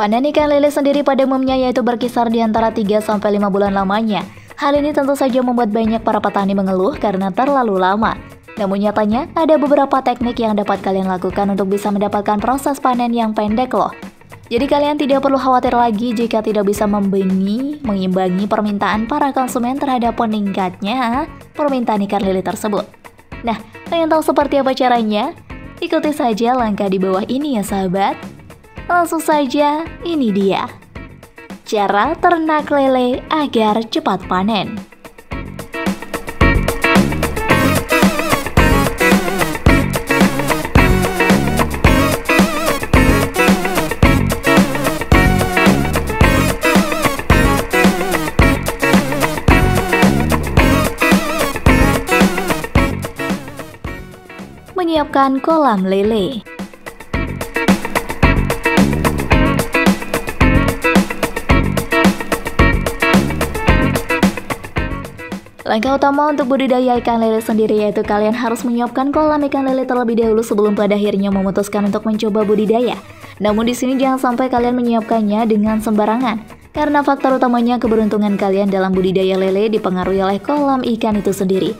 Panen ikan lele sendiri pada umumnya yaitu berkisar di antara 3-5 bulan lamanya. Hal ini tentu saja membuat banyak para petani mengeluh karena terlalu lama. Namun nyatanya, ada beberapa teknik yang dapat kalian lakukan untuk bisa mendapatkan proses panen yang pendek loh. Jadi kalian tidak perlu khawatir lagi jika tidak bisa mengimbangi permintaan para konsumen terhadap meningkatnya permintaan ikan lele tersebut. Nah, pengen tahu seperti apa caranya? Ikuti saja langkah di bawah ini ya sahabat. Langsung saja, ini dia cara ternak lele agar cepat panen. Menyiapkan kolam lele. Langkah utama untuk budidaya ikan lele sendiri yaitu kalian harus menyiapkan kolam ikan lele terlebih dahulu sebelum pada akhirnya memutuskan untuk mencoba budidaya. Namun di sini jangan sampai kalian menyiapkannya dengan sembarangan, karena faktor utamanya keberuntungan kalian dalam budidaya lele dipengaruhi oleh kolam ikan itu sendiri.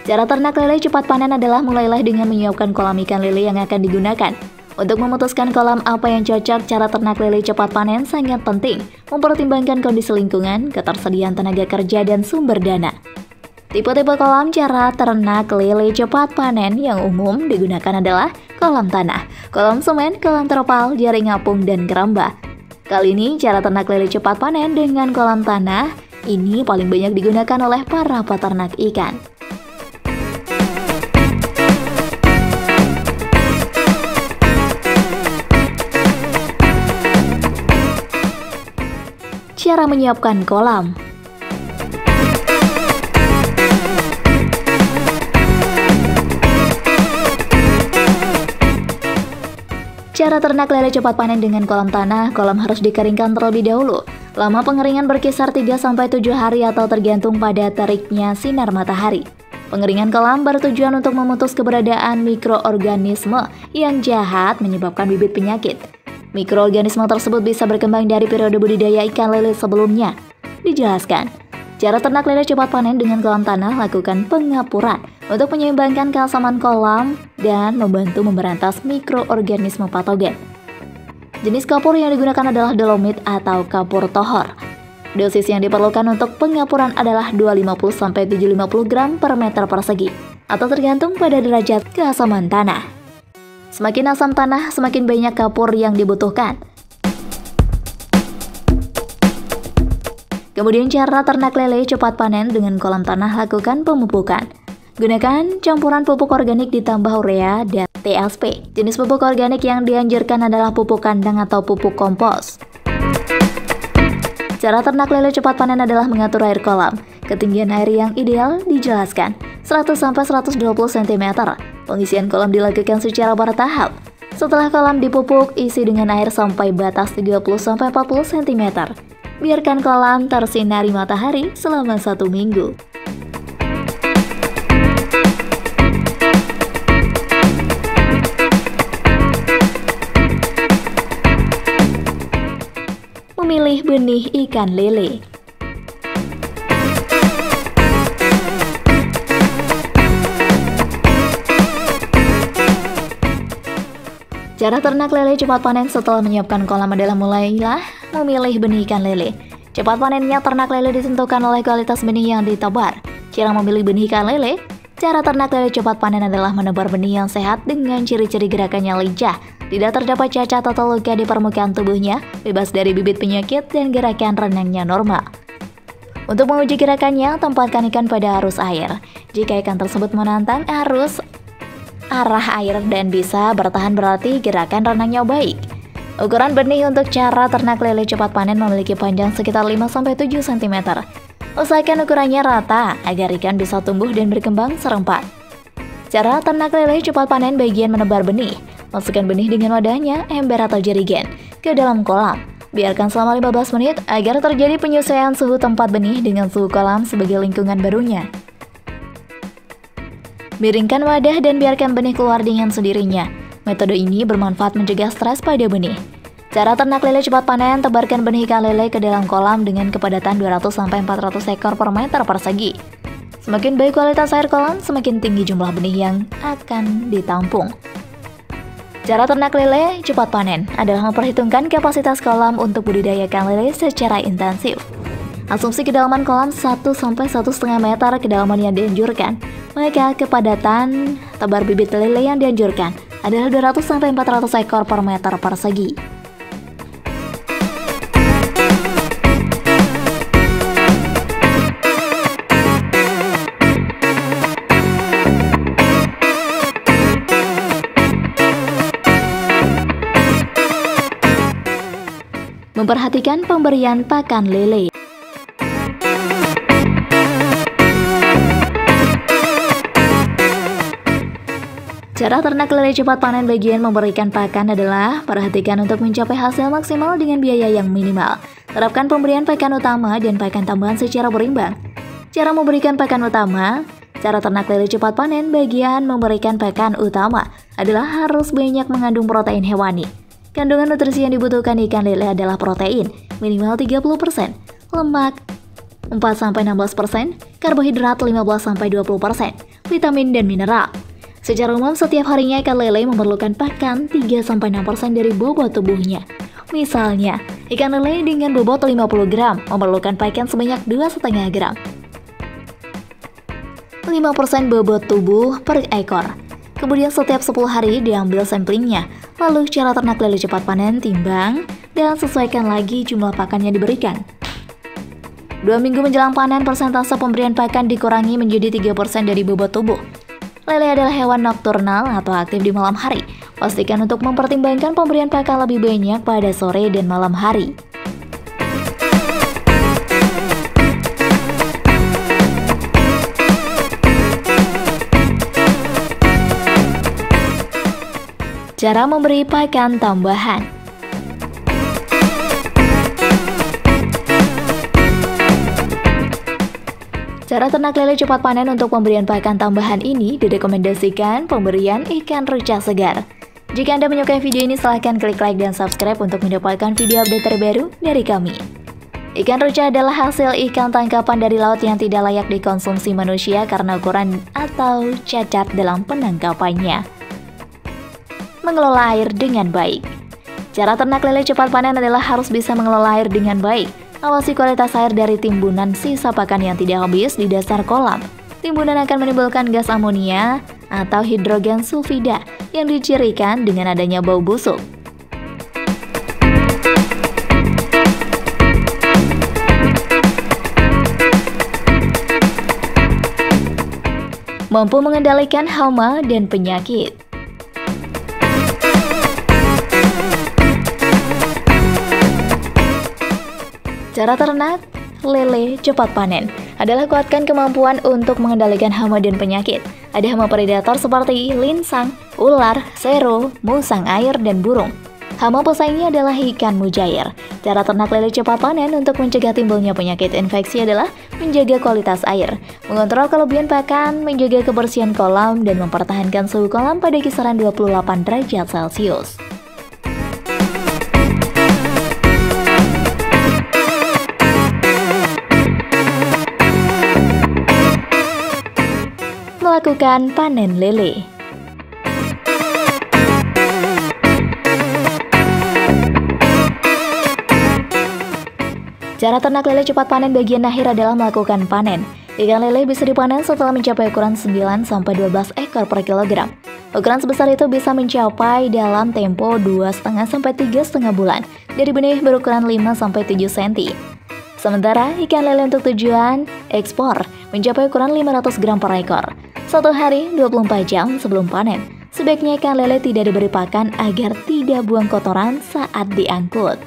Cara ternak lele cepat panen adalah mulailah dengan menyiapkan kolam ikan lele yang akan digunakan. Untuk memutuskan kolam apa yang cocok, cara ternak lele cepat panen sangat penting, mempertimbangkan kondisi lingkungan, ketersediaan tenaga kerja, dan sumber dana. Tipe-tipe kolam cara ternak lele cepat panen yang umum digunakan adalah kolam tanah, kolam semen, kolam terpal, jaring apung, dan keramba. Kali ini cara ternak lele cepat panen dengan kolam tanah ini paling banyak digunakan oleh para peternak ikan. Cara menyiapkan kolam. Cara ternak lele cepat panen dengan kolam tanah. Kolam harus dikeringkan terlebih dahulu. Lama pengeringan berkisar 3-7 hari atau tergantung pada teriknya sinar matahari. Pengeringan kolam bertujuan untuk memutus keberadaan mikroorganisme yang jahat menyebabkan bibit penyakit. Mikroorganisme tersebut bisa berkembang dari periode budidaya ikan lele sebelumnya. Dijelaskan, cara ternak lele cepat panen dengan kolam tanah, lakukan pengapuran untuk menyeimbangkan keasaman kolam dan membantu memberantas mikroorganisme patogen. Jenis kapur yang digunakan adalah dolomit atau kapur tohor. Dosis yang diperlukan untuk pengapuran adalah 250-750 gram per meter persegi, atau tergantung pada derajat keasaman tanah. Semakin asam tanah, semakin banyak kapur yang dibutuhkan. Kemudian cara ternak lele cepat panen dengan kolam tanah, lakukan pemupukan. Gunakan campuran pupuk organik ditambah urea dan TSP. Jenis pupuk organik yang dianjurkan adalah pupuk kandang atau pupuk kompos. Cara ternak lele cepat panen adalah mengatur air kolam. Ketinggian air yang ideal dijelaskan 100-120 cm. Pengisian kolam dilakukan secara bertahap. Setelah kolam dipupuk, isi dengan air sampai batas 30-40 cm. Biarkan kolam tersinari matahari selama 1 minggu. Memilih benih ikan lele. Cara ternak lele cepat panen setelah menyiapkan kolam adalah mulailah memilih benih ikan lele. Cepat panennya ternak lele ditentukan oleh kualitas benih yang ditebar. Cara memilih benih ikan lele. Cara ternak lele cepat panen adalah menebar benih yang sehat dengan ciri-ciri gerakannya lincah, tidak terdapat cacat atau luka di permukaan tubuhnya, bebas dari bibit penyakit, dan gerakan renangnya normal. Untuk menguji gerakannya, tempatkan ikan pada arus air. Jika ikan tersebut menantang arah air dan bisa bertahan, berarti gerakan renangnya baik. Ukuran benih untuk cara ternak lele cepat panen memiliki panjang sekitar 5-7 cm. Usahakan ukurannya rata agar ikan bisa tumbuh dan berkembang serempak. Cara ternak lele cepat panen bagian menebar benih. Masukkan benih dengan wadahnya, ember atau jerigen ke dalam kolam. Biarkan selama 15 menit agar terjadi penyesuaian suhu tempat benih dengan suhu kolam sebagai lingkungan barunya. Miringkan wadah dan biarkan benih keluar dengan sendirinya. Metode ini bermanfaat mencegah stres pada benih. Cara ternak lele cepat panen, tebarkan benih ikan lele ke dalam kolam dengan kepadatan 200-400 ekor per meter persegi. Semakin baik kualitas air kolam, semakin tinggi jumlah benih yang akan ditampung. Cara ternak lele cepat panen adalah memperhitungkan kapasitas kolam untuk budidaya ikan lele secara intensif. Asumsi kedalaman kolam 1-1,5 meter kedalaman yang dianjurkan, maka kepadatan tebar bibit lele yang dianjurkan adalah 200-400 ekor per meter persegi. Memperhatikan pemberian pakan lele. Cara ternak lele cepat panen bagian memberikan pakan adalah perhatikan untuk mencapai hasil maksimal dengan biaya yang minimal. Terapkan pemberian pakan utama dan pakan tambahan secara berimbang. Cara memberikan pakan utama. Cara ternak lele cepat panen bagian memberikan pakan utama adalah harus banyak mengandung protein hewani. Kandungan nutrisi yang dibutuhkan ikan lele adalah protein, minimal 30%, lemak 4-16%, karbohidrat 15-20%, vitamin dan mineral. Secara umum, setiap harinya ikan lele memerlukan pakan 3-6% dari bobot tubuhnya. Misalnya, ikan lele dengan bobot 50 gram memerlukan pakan sebanyak 2,5 gram. 5% bobot tubuh per ekor. Kemudian setiap 10 hari diambil samplingnya. Lalu cara ternak lele cepat panen, timbang, dan sesuaikan lagi jumlah pakan yang diberikan. 2 minggu menjelang panen, persentase pemberian pakan dikurangi menjadi 3% dari bobot tubuh. Lele adalah hewan nokturnal atau aktif di malam hari. Pastikan untuk mempertimbangkan pemberian pakan lebih banyak pada sore dan malam hari. Cara memberi pakan tambahan. Cara ternak lele cepat panen untuk pemberian pakan tambahan ini direkomendasikan pemberian ikan ruca segar. Jika Anda menyukai video ini, silahkan klik like dan subscribe untuk mendapatkan video update terbaru dari kami. Ikan ruca adalah hasil ikan tangkapan dari laut yang tidak layak dikonsumsi manusia karena ukuran atau cacat dalam penangkapannya. Mengelola air dengan baik. Cara ternak lele cepat panen adalah harus bisa mengelola air dengan baik. Awasi kualitas air dari timbunan sisa pakan yang tidak habis di dasar kolam. Timbunan akan menimbulkan gas amonia atau hidrogen sulfida yang dicirikan dengan adanya bau busuk. Mampu mengendalikan hama dan penyakit. Cara ternak lele cepat panen adalah kuatkan kemampuan untuk mengendalikan hama dan penyakit. Ada hama predator seperti linsang, ular, sero, musang air, dan burung. Hama pesaingnya adalah ikan mujair. Cara ternak lele cepat panen untuk mencegah timbulnya penyakit infeksi adalah menjaga kualitas air, mengontrol kelebihan pakan, menjaga kebersihan kolam, dan mempertahankan suhu kolam pada kisaran 28 derajat Celcius. Melakukan panen lele. Cara ternak lele cepat panen bagian akhir adalah melakukan panen. Ikan lele bisa dipanen setelah mencapai ukuran 9-12 ekor per kilogram. Ukuran sebesar itu bisa mencapai dalam tempo 2,5-3,5 bulan dari benih berukuran 5-7 cm. Sementara ikan lele untuk tujuan ekspor mencapai ukuran 500 gram per ekor. 1 hari 24 jam sebelum panen, sebaiknya ikan lele tidak diberi pakan agar tidak buang kotoran saat diangkut.